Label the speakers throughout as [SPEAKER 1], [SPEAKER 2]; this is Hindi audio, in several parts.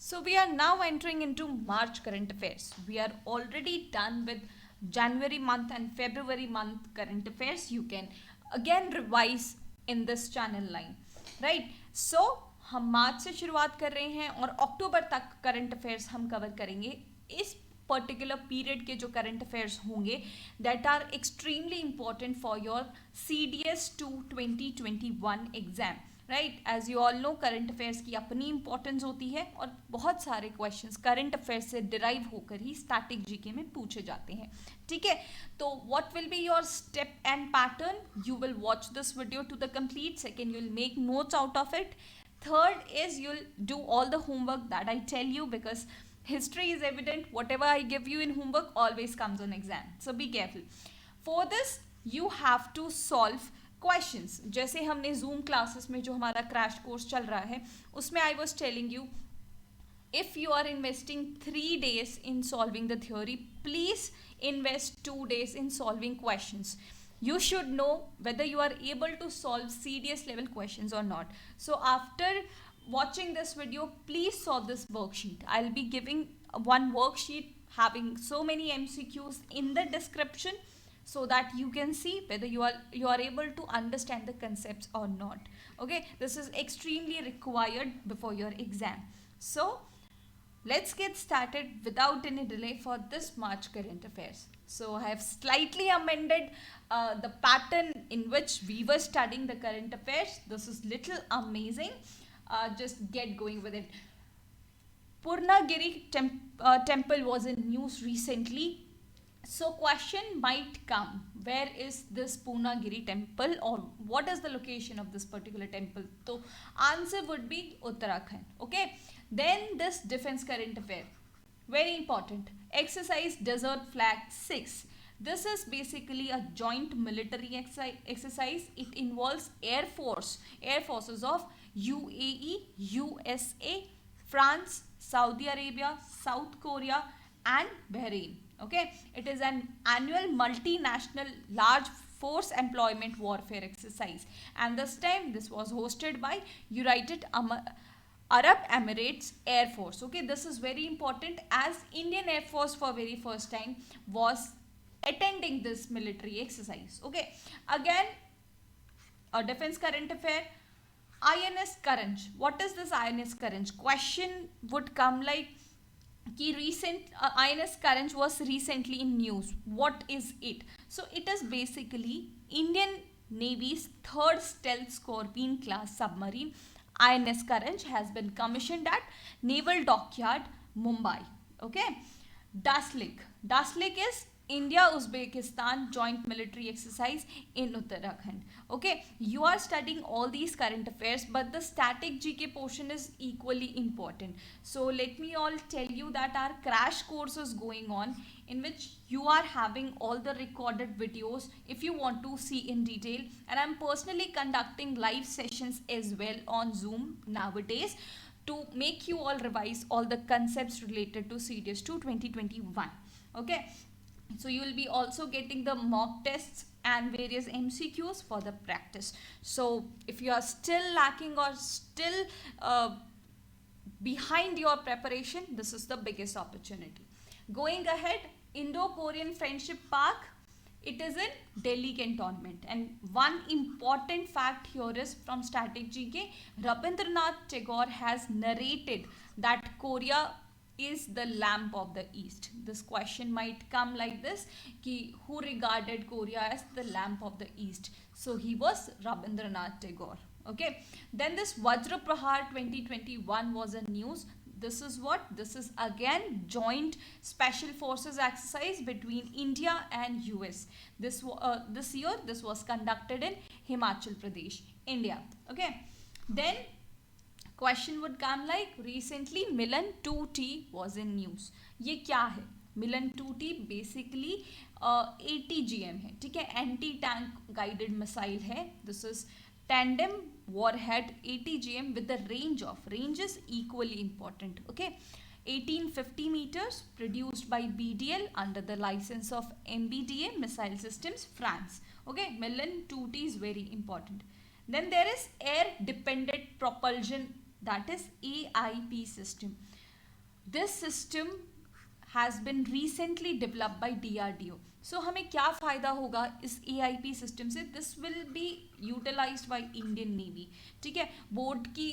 [SPEAKER 1] So we are now entering into March current affairs. We are already done with January month and February month current affairs. You can again revise in this channel line, right? So हम मार्च से शुरुआत कर रहे हैं और अक्टूबर तक करंट अफेयर्स हम कवर करेंगे. इस पर्टिकुलर पीरियड के जो करंट अफेयर्स होंगे that are extremely important for your CDS 2 2021 exam. Right, as you all know current affairs की अपनी इंपॉर्टेंस होती है और बहुत सारे क्वेश्चंस करंट अफेयर्स से डिराइव होकर ही स्टैटिक जीके में पूछे जाते हैं. ठीक है, तो what will be your step and pattern? You will watch this video to the complete. Second, you will make notes out of it. Third is you'll do all the homework that I tell you, because history is evident. Whatever I give you in homework always comes on exam. So be careful. For this, you have to solve questions. जैसे हमने Zoom classes में जो हमारा crash course चल रहा है उसमें I was telling you, if you are investing 3 days in solving the theory, please invest 2 days in solving questions. You should know whether you are able to solve CDS level questions or not. So after watching this video, please solve this worksheet. I'll be giving one worksheet having so many MCQs in the description, so that you can see whether you are able to understand the concepts or not. Okay, this is extremely required before your exam. So let's get started without any delay for this March current affairs. So I have slightly amended the pattern in which we were studying the current affairs. This is little amazing. Just get going with it. Purnagiri temple was in news recently. So question might come, where is this Purnagiri temple, or what is the location of this particular temple? So answer would be Uttarakhand. Okay, then this defense current affair, very important. Exercise Desert Flag 6. This is basically a joint military exercise. It involves air forces of UAE, USA, France, Saudi Arabia, South Korea and Bahrain. Okay, it is an annual multinational large force employment warfare exercise, and this time this was hosted by United Arab Emirates Air Force. Okay, this is very important as Indian Air Force for very first time was attending this military exercise. Okay, again a defense current affair. INS Karanj. What is this INS Karanj? Question would come like कि recent INS Karanj was recently in news. What is it? So it is basically Indian Navy's third stealth Scorpion class submarine. INS Karanj has been commissioned at Naval Dockyard, Mumbai. Okay. Daslik. Daslik is India-Uzbekistan joint military exercise in Uttarakhand. Okay, you are studying all these current affairs, but the static GK portion is equally important. So let me all tell you that our crash course is going on, in which you are having all the recorded videos if you want to see in detail, and I'm personally conducting live sessions as well on Zoom nowadays to make you all revise all the concepts related to CDS 2 2021. Okay, so you will be also getting the mock tests and various MCQs for the practice. So if you are still lacking or still behind your preparation, this is the biggest opportunity. Going ahead, Indo-Korean Friendship Park, it is in Delhi cantonment, and one important fact here is from static GK, Rabindranath Tagore has narrated that Korea is the lamp of the east. This question might come like this, ki who regarded Korea as the lamp of the east? So he was Rabindranath Tagore. Okay, then this Vajra Prahar 2021 was a news. This is what? This is again joint special forces exercise between India and US. This year this was conducted in Himachal Pradesh, India. Okay, then question would come like recently Milan 2T was in news. ये क्या है? Milan 2T basically ATGM है, ठीक है, एंटी टैंक गाइडेड मिसाइल है. This is tandem warhead ATGM with the range is equally important. Okay, 1850 meters, produced by BDL under the license of MBDA Missile Systems, France. Okay, Milan 2T is very important. Then there is air dependent propulsion, that is AIP system. This system has been recently developed by DRDO. सो हमें क्या फ़ायदा होगा इस AIP सिस्टम से? This will be utilised by Indian navy. ठीक है, बोर्ड की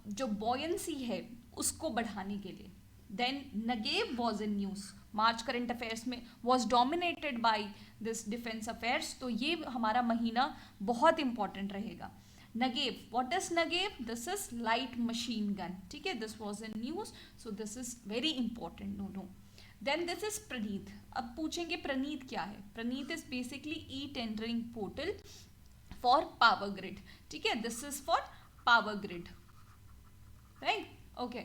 [SPEAKER 1] जो बॉयंसी है उसको बढ़ाने के लिए. Then Negev was in news. March current affairs में was dominated by this defence affairs. तो ये हमारा महीना बहुत इंपॉर्टेंट रहेगा. Nagev, what is Nagev? This is light machine gun. ठीक है, this was in news, so this is very important. No. Then this is Praneeth. अब पूछेंगे Praneeth क्या है? Praneeth is basically e-tendering portal for power grid. ठीक है, this is for power grid. Right? Okay.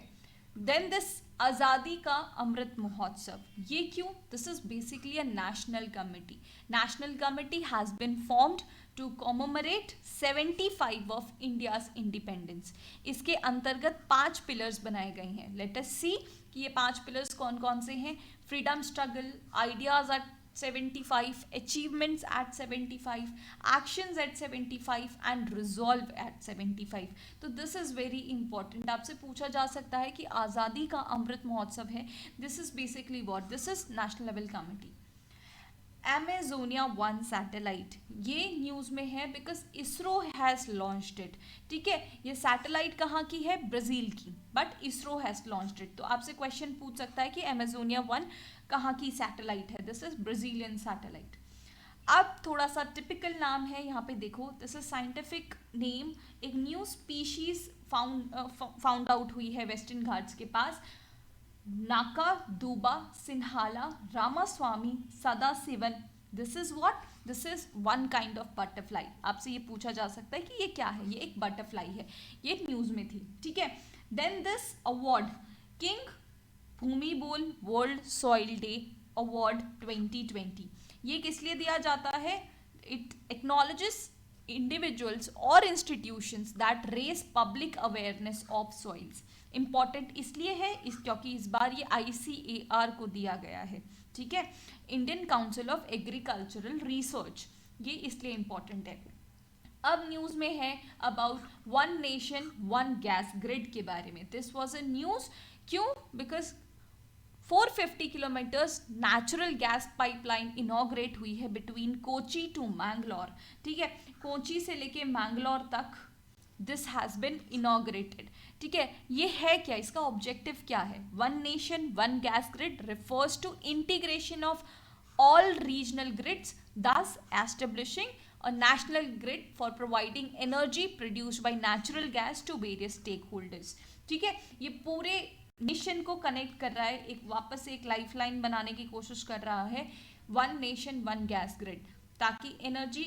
[SPEAKER 1] Then this आज़ादी का अमृत महोत्सव, ये क्यों? This is basically a national committee. National committee has been formed to commemorate 75 of India's independence. इसके अंतर्गत 5 पिलर्स बनाए गए हैं. लेट अस सी कि ये 5 पिलर्स कौन कौन से हैं. Freedom struggle, ideas eight 75, achievements at 75, actions at 75 and resolve at 75. तो दिस इज़ वेरी इंपॉर्टेंट. आपसे पूछा जा सकता है कि आज़ादी का अमृत महोत्सव है. This is basically what? This is national level committee. Amazonia 1 satellite, ये न्यूज़ में है because ISRO has launched it. ठीक है, ये सैटेलाइट कहाँ की है? ब्राज़ील की, but ISRO has launched it. तो आपसे क्वेश्चन पूछ सकता है कि Amazonia 1 कहाँ की सैटेलाइट है? This is Brazilian satellite. अब थोड़ा सा टिपिकल नाम है यहाँ पे देखो. This is scientific name. एक न्यू स्पीशीज फाउंड आउट हुई है वेस्टर्न घाट्स के पास. Nacaduba Sinhala Ramaswami Sadasivan. This is what? This is one kind of butterfly. आपसे ये पूछा जा सकता है कि ये क्या है? ये एक बटरफ्लाई है. ये न्यूज में थी. ठीक है. देन दिस अवार्ड, किंग भूमि बोल वर्ल्ड सॉइल डे अवार्ड 2020, ये किस लिए दिया जाता है? इट एक्नॉलेजेस इंडिविजुअल्स और institutions that raise public awareness of soils. Important इसलिए है क्योंकि इस बार ये ICAR को दिया गया है. ठीक है, Indian council of agricultural research. ये इसलिए इम्पॉर्टेंट है. अब न्यूज़ में है about one nation one gas grid के बारे में. This was a news. क्यों? Because 450 kilometres natural gas pipeline inaugurate हुई है बिटवीन कोची टू मैंगलोर. ठीक है, कोची से लेके मैंगलोर तक दिस हैज़ बिन इनॉग्रेटेड. ठीक है, ये है क्या? इसका ऑब्जेक्टिव क्या है? One nation one gas grid refers to integration of all regional grids, thus establishing a national grid for providing energy produced by natural gas to various stakeholders. ठीक है, ये पूरे नेशन को कनेक्ट कर रहा है. एक वापस से एक लाइफलाइन बनाने की कोशिश कर रहा है. One nation one gas grid, ताकि एनर्जी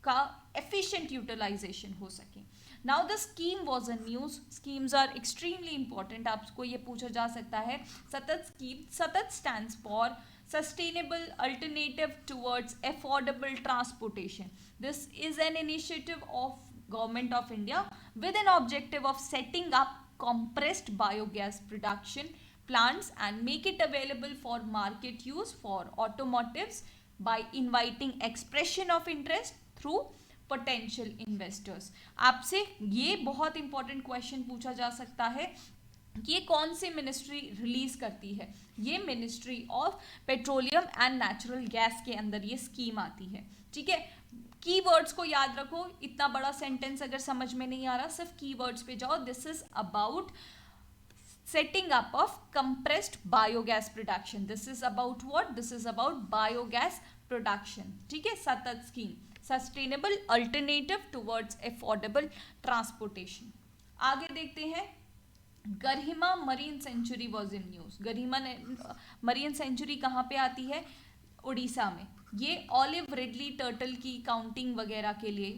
[SPEAKER 1] का एफिशिएंट यूटिलाइजेशन हो सके. Now the scheme was a news. Schemes are extremely important. आपको ये पूछा जा सकता है. SATAT scheme, SATAT stands for sustainable alternative towards affordable transportation. This is an initiative of Government of India with an objective of setting up compressed biogas production plants and make it available for market use for automotives by inviting expression of interest through potential investors. आपसे ये बहुत इंपॉर्टेंट क्वेश्चन पूछा जा सकता है. ये कौन सी मिनिस्ट्री रिलीज करती है? ये ministry of petroleum and natural gas के अंदर ये स्कीम आती है. ठीक है, कीवर्ड्स को याद रखो. इतना बड़ा सेंटेंस अगर समझ में नहीं आ रहा, सिर्फ कीवर्ड्स पे जाओ. This is about setting up of compressed biogas production. This is about what? This is about biogas production. ठीक है, SATAT scheme, sustainable alternative towards affordable transportation. आगे देखते हैं. Gahirmatha marine sanctuary was in news. Gahirmatha marine sanctuary कहाँ पे आती है? उड़ीसा में. ये ऑलिव रेडली टर्टल की काउंटिंग वगैरह के लिए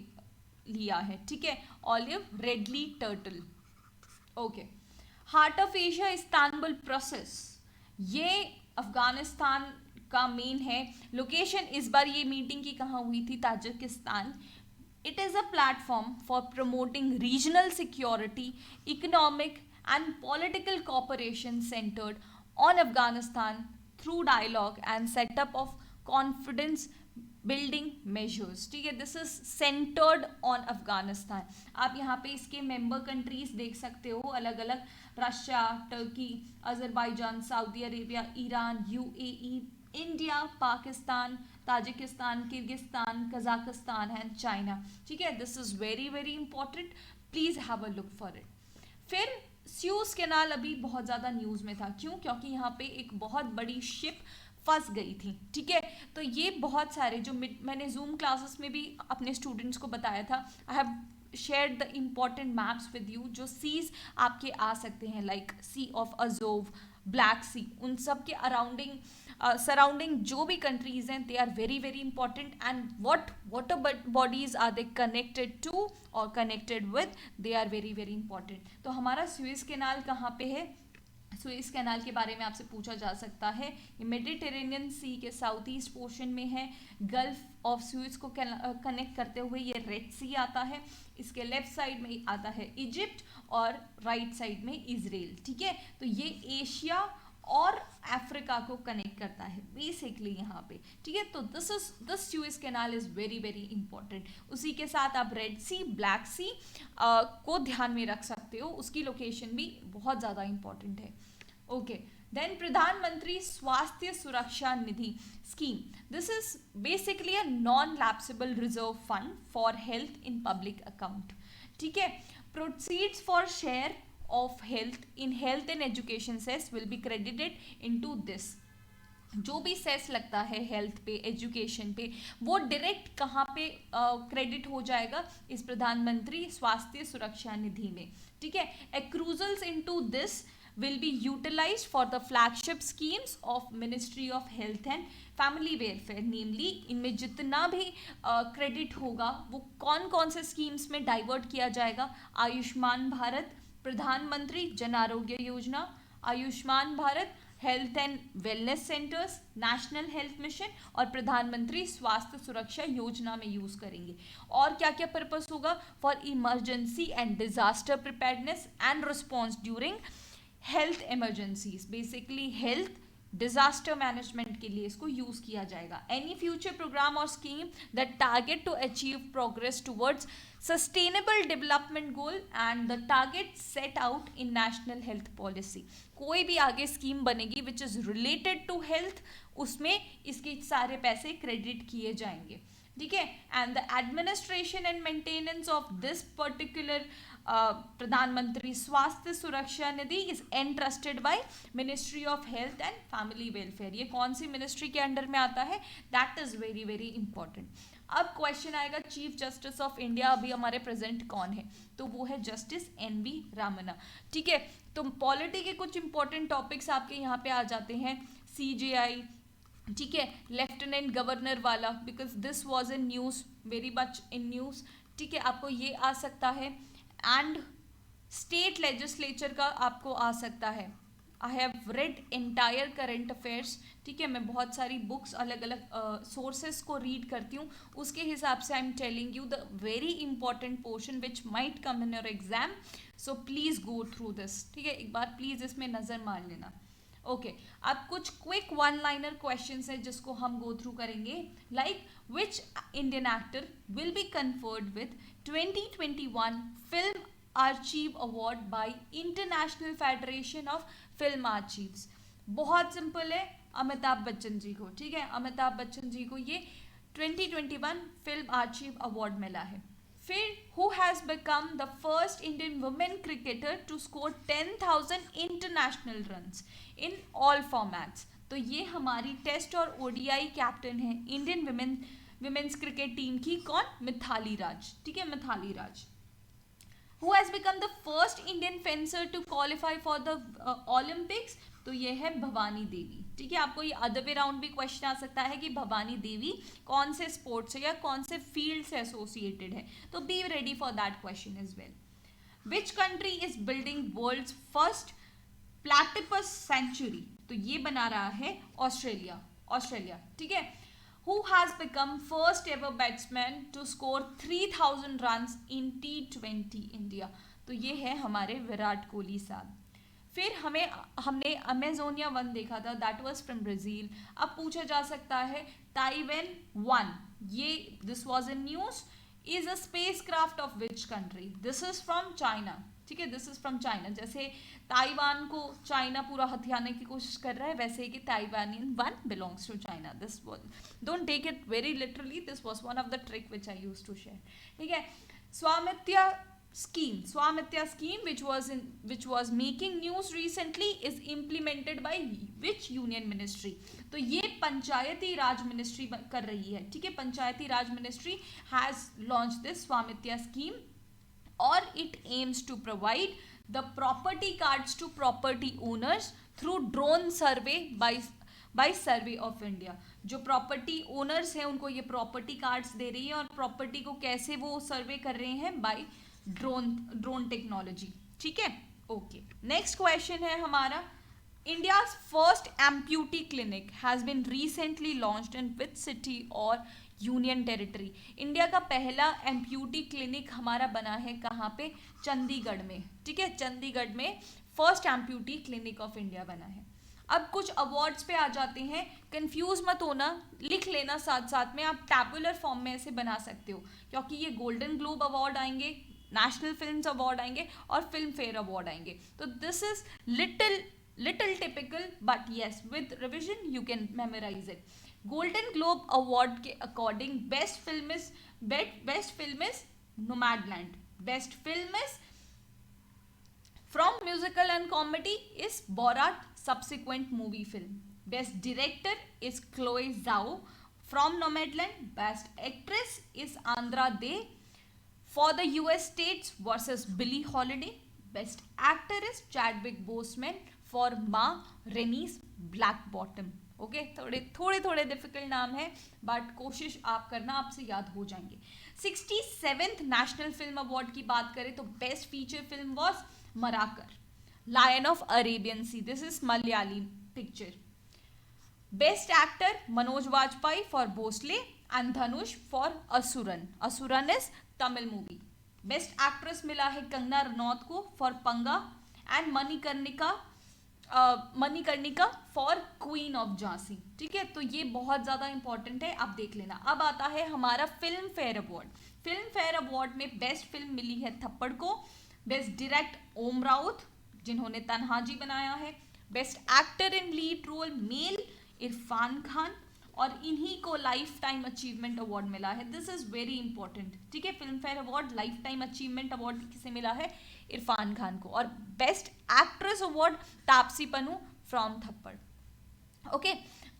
[SPEAKER 1] लिया है. ठीक है, olive ridley turtle. Okay. Heart of Asia Istanbul process, ये अफगानिस्तान का मेन है. लोकेशन इस बार ये मीटिंग की कहाँ हुई थी? Tajikistan. It is a platform for promoting regional security, economic and political cooperation centered on Afghanistan through dialogue and setup of confidence building measures, ठीक है, this is centred on Afghanistan. आप यहाँ पे इसके मेंबर कंट्रीज देख सकते हो अलग अलग, Russia, Turkey, Azerbaijan, Saudi Arabia, Iran, UAE, India, Pakistan, Tajikistan, Kyrgyzstan, Kazakhstan and China, ठीक है। This is very very important, please have a look for it. फिर स्यूज कैनाल अभी बहुत ज़्यादा न्यूज़ में था, क्यों? क्योंकि यहाँ पे एक बहुत बड़ी शिप फंस गई थी, ठीक है। तो ये बहुत सारे जो मैंने जूम क्लासेस में भी अपने स्टूडेंट्स को बताया था, I have share the important maps with you, जो सीज आपके आ सकते हैं, like sea of Azov, black sea, उन सब के अराउंडिंग सराउंडिंग जो भी कंट्रीज हैं, they are very very important, and what water bodies are they connected to और connected with, they are very very important. तो हमारा स्वेज कैनाल कहाँ पे है? स्वेज कैनाल के बारे में आपसे पूछा जा सकता है, ये मेडिटेरेनियन सी के साउथ ईस्ट पोर्शन में है, गल्फ ऑफ स्वेज को कनेक्ट करते हुए ये रेड सी आता है, इसके लेफ्ट साइड में आता है इजिप्ट और राइट साइड में इजराइल, ठीक है। तो ये एशिया और अफ्रीका को कनेक्ट करता है बेसिकली यहाँ पे, ठीक है। तो this Suez canal is very very important. उसी के साथ आप रेड सी, ब्लैक सी को ध्यान में रख सकते हो, उसकी लोकेशन भी बहुत ज़्यादा इंपॉर्टेंट है। Okay, then Pradhan Mantri Swasthya Suraksha Nidhi scheme, this is basically a non lapsable reserve fund for health in public account, ठीक है। Proceeds for share of health and education cess will be credited into this। जो भी सेस लगता है हेल्थ पे, एजुकेशन पे, वो डायरेक्ट कहाँ पे क्रेडिट हो जाएगा? इस प्रधानमंत्री स्वास्थ्य सुरक्षा निधि में, ठीक है। Accruals into this will be utilized for the flagship schemes of Ministry of Health and Family Welfare, namely इनमें जितना भी क्रेडिट होगा वो कौन कौन से स्कीम्स में डाइवर्ट किया जाएगा? आयुष्मान भारत, प्रधानमंत्री Jan Arogya Yojana, Ayushman Bharat, health and wellness centres, national health mission और प्रधानमंत्री स्वास्थ्य सुरक्षा योजना में यूज करेंगे। और क्या क्या पर्पस होगा? For emergency and disaster preparedness and response during health emergencies, basically health disaster management के लिए इसको यूज किया जाएगा। एनी फ्यूचर प्रोग्राम और scheme that target to achieve progress towards sustainable development goal and the target set out in national health policy, कोई भी आगे स्कीम बनेगी which is related to health, उसमें इसके सारे पैसे क्रेडिट किए जाएंगे, ठीक है। And the administration and maintenance of this particular Pradhan Mantri Swasthya Suraksha Nidhi is entrusted by ministry of health and family welfare. ये कौन सी मिनिस्ट्री के अंडर में आता है? That is very very important. अब क्वेश्चन आएगा चीफ जस्टिस ऑफ इंडिया अभी हमारे प्रेजेंट कौन है? तो वो है जस्टिस एन.वी. रामन्ना, ठीक है। तो पॉलिटी के कुछ इंपॉर्टेंट टॉपिक्स आपके यहाँ पे आ जाते हैं, सीजेआई, ठीक है, लेफ्टिनेंट गवर्नर वाला, because this was in news, very much in news, ठीक है, आपको ये आ सकता है। एंड स्टेट लेजिस्लेचर का आपको आ सकता है। I have read entire current affairs, ठीक है, मैं बहुत सारी बुक्स अलग अलग सोर्सेज को रीड करती हूँ, उसके हिसाब से I am telling you the very important portion which might come in your exam, so please go through this, ठीक है, एक बार प्लीज़ इसमें नज़र मार लेना। ओके, अब कुछ क्विक वन लाइनर क्वेश्चंस है जिसको हम गो थ्रू करेंगे, like which Indian actor will be conferred with 2021 film archive award by international federation of film archives? बहुत सिंपल है, अमिताभ बच्चन जी को, ठीक है, अमिताभ बच्चन जी को ये 2021 फिल्म आर्चीव अवार्ड मिला है। फिर who has become the first Indian women cricketer to score 10,000 international runs in all formats? तो ये हमारी टेस्ट और ओडीआई कैप्टन है इंडियन विमेन्स क्रिकेट टीम की, कौन? मिथाली राज, ठीक है, Mithali Raj. Who has become the first Indian fencer to qualify for the Olympics? तो ये है भवानी देवी, ठीक है। आपको ये अदर वे राउंड भी क्वेश्चन आ सकता है कि भवानी देवी कौन से स्पोर्ट से या कौन से फील्ड से एसोसिएटेड है, तो be ready for that question as well. Which country is building world's first platypus sanctuary? तो ये बना रहा है ऑस्ट्रेलिया, ठीक है। Who has become first ever batsman to score 3,000 runs in T20 India? तो ये है हमारे विराट कोहली साहब। फिर हमने अमेजोनिया 1 देखा था, दैट वाज फ्रॉम ब्राजील। अब पूछा जा सकता है ताइवान 1 ये this was in news, is a space craft of which country? This is from China, ठीक है, दिस इज फ्रॉम चाइना। जैसे ताइवान को चाइना पूरा हथियाने की कोशिश कर रहा है, वैसे ही कि Taiwanian one belongs to China. This was, don't take it very literally, this was one of the trick which I use to share, ठीक है। स्वामित्व scheme which was making news recently is implemented by which union ministry? तो ये पंचायती राज मिनिस्ट्री कर रही है, ठीक है। Panchayati Raj ministry has launch this SVAMITVA scheme और it aims to provide the property cards to property owners through drone survey by survey of India. जो प्रॉपर्टी ओनर्स हैं उनको ये प्रॉपर्टी कार्ड्स दे रही है, और प्रॉपर्टी को कैसे वो सर्वे कर रहे हैं? बाय ड्रोन टेक्नोलॉजी, ठीक है। ओके, नेक्स्ट क्वेश्चन है हमारा, India's first amputee clinic has been recently launched in which city और यूनियन टेरिटरी? इंडिया का पहला एम्प्यूटी क्लिनिक हमारा बना है कहाँ पे? चंडीगढ़ में, ठीक है। चंडीगढ़ में first amputee clinic of India बना है। अब कुछ अवार्ड्स पे आ जाते हैं, कंफ्यूज मत होना, लिख लेना साथ साथ में, आप टैबुलर फॉर्म में ऐसे बना सकते हो, क्योंकि ये गोल्डन ग्लोब अवार्ड आएंगे, नेशनल फिल्म्स अवार्ड आएंगे और फिल्म फेयर अवार्ड आएंगे। तो this is little typical, but yes with revision you can memorise it. Golden globe award के according best film is Nomadland, best film is from musical and comedy is Borat subsequent movie film, best director is Chloe Zhao from Nomadland, best actress is Andra Day for the US states versus Billie Holiday, best actor is Chadwick Boseman for Ma Rainey's Black Bottom। Okay, थोड़े डिफिकल्ट नाम है, बट कोशिश आप करना, आपसे याद हो जाएंगे। 67th नेशनल फिल्म अवार्ड की बात करें तो best feature film was Marakkar, Lion of Arabian Sea, this is Malayali picture. Best actor Manoj Vajpayee for Bhosle and Dhanush for Asuran. Asuran is Tamil movie. Best actress मिला है कंगना रनौत को for Panga and Manikarnika for Queen of Jhansi, ठीक है। तो ये बहुत ज़्यादा इंपॉर्टेंट है, आप देख लेना। अब आता है हमारा film fair award. Film fair award में बेस्ट फिल्म मिली है थप्पड़ को, बेस्ट डायरेक्ट ओम राउत जिन्होंने तन्हाजी बनाया है, best actor in lead role male Irfan Khan, और इन्हीं को लाइफ टाइम अचीवमेंट अवार्ड मिला है। दिस इज वेरी इंपॉर्टेंट, ठीक है। Filmfare award lifetime achievement award किसे मिला है? इरफान खान को। और best actress award Taapsee Pannu from Thappad. Okay,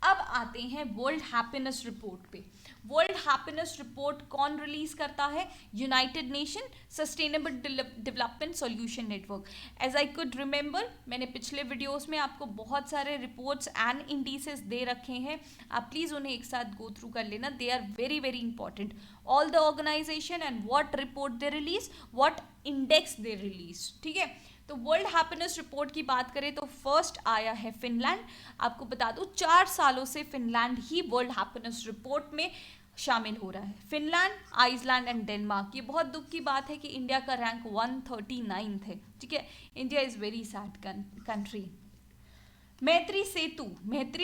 [SPEAKER 1] अब आते हैं वर्ल्ड हैप्पीनेस रिपोर्ट पे। वर्ल्ड हैप्पीनेस रिपोर्ट कौन रिलीज करता है? United Nation Sustainable Development Solution Network. As I could remember, मैंने पिछले वीडियोस में आपको बहुत सारे रिपोर्ट्स एंड इंडिसेस दे रखे हैं, आप प्लीज़ उन्हें एक साथ गो थ्रू कर लेना, they are very very important. All the organisation and what report they release, what index they release, ठीक है। तो वर्ल्ड हैप्पीनेस रिपोर्ट की बात करें तो फर्स्ट आया है फिनलैंड। आपको बता दूं 4 सालों से फिनलैंड ही वर्ल्ड हैप्पीनेस रिपोर्ट में शामिल हो रहा है। Finland, Iceland and Denmark. ये बहुत दुख की बात है कि इंडिया का रैंक 139 है, ठीक है। India is very sad country. मैत्री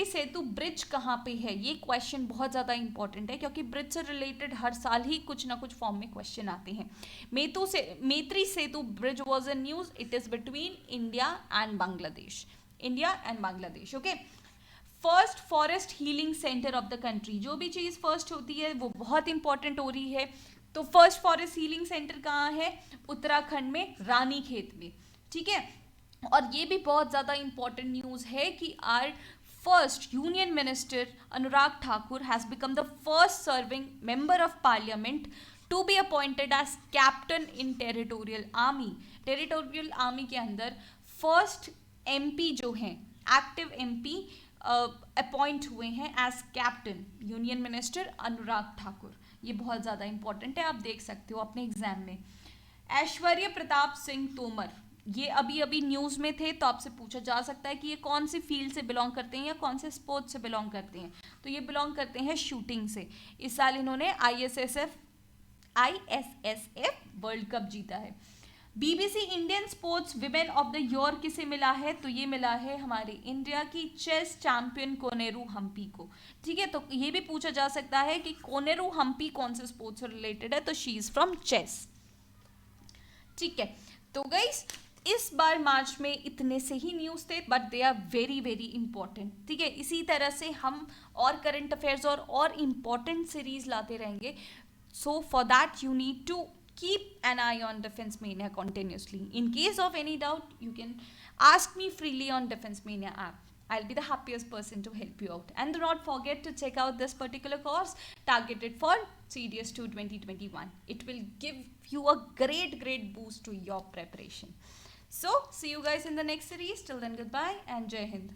[SPEAKER 1] सेतु ब्रिज कहाँ पे है? ये क्वेश्चन बहुत ज़्यादा इंपॉर्टेंट है, क्योंकि ब्रिज से रिलेटेड हर साल ही कुछ ना कुछ फॉर्म में क्वेश्चन आते हैं। Maitri Setu bridge was a news, it is between India and Bangladesh, okay. First forest healing centre of the country. जो भी चीज़ फर्स्ट होती है वो बहुत इंपॉर्टेंट हो रही है। तो फर्स्ट फॉरेस्ट हीलिंग सेंटर कहाँ है? उत्तराखंड में, रानीखेत में, ठीक है। और ये भी बहुत ज़्यादा इंपॉर्टेंट न्यूज़ है कि our first union minister Anurag Thakur has become the first serving member of parliament to be appointed as captain in territorial army. Territorial army के अंदर फर्स्ट एमपी जो हैं, एक्टिव एमपी अपॉइंट हुए हैं as captain, union minister Anurag Thakur. ये बहुत ज़्यादा इंपॉर्टेंट है, आप देख सकते हो अपने एग्जाम में। ऐश्वर्य प्रताप सिंह तोमर, ये अभी अभी न्यूज़ में थे, तो आपसे पूछा जा सकता है कि ये कौन सी फील्ड से बिलोंग करते हैं या कौन से स्पोर्ट्स से बिलोंग करते हैं। तो ये बिलोंग करते हैं शूटिंग से। इस साल इन्होंने ISSF वर्ल्ड कप जीता है। BBC Indian sports women of the year किसे मिला है? तो ये मिला है हमारे इंडिया की चेस चैंपियन कोनेरू हम्पी को। ठीक है, तो ये भी पूछा जा सकता है कि कोनेरू हम्पी कौन से स्पोर्ट्स से रिलेटेड है, तो शी इज फ्रॉम चेस। ठीक है, तो गाइस इस बार मार्च में इतने से ही न्यूज़ थे, but they are very very important. ठीक है, इसी तरह से हम और करंट अफेयर्स और इम्पॉर्टेंट सीरीज लाते रहेंगे। So for that you need to keep an eye on Defense Mania continuously. In case of any doubt, you can ask me freely on Defense Mania app. I'll be the happiest person to help you out. And do not forget to check out this particular course targeted for CDS 2 2021. It will give you a great boost to your preparation. So, see you guys in the next series. Till then, goodbye and Jai Hind.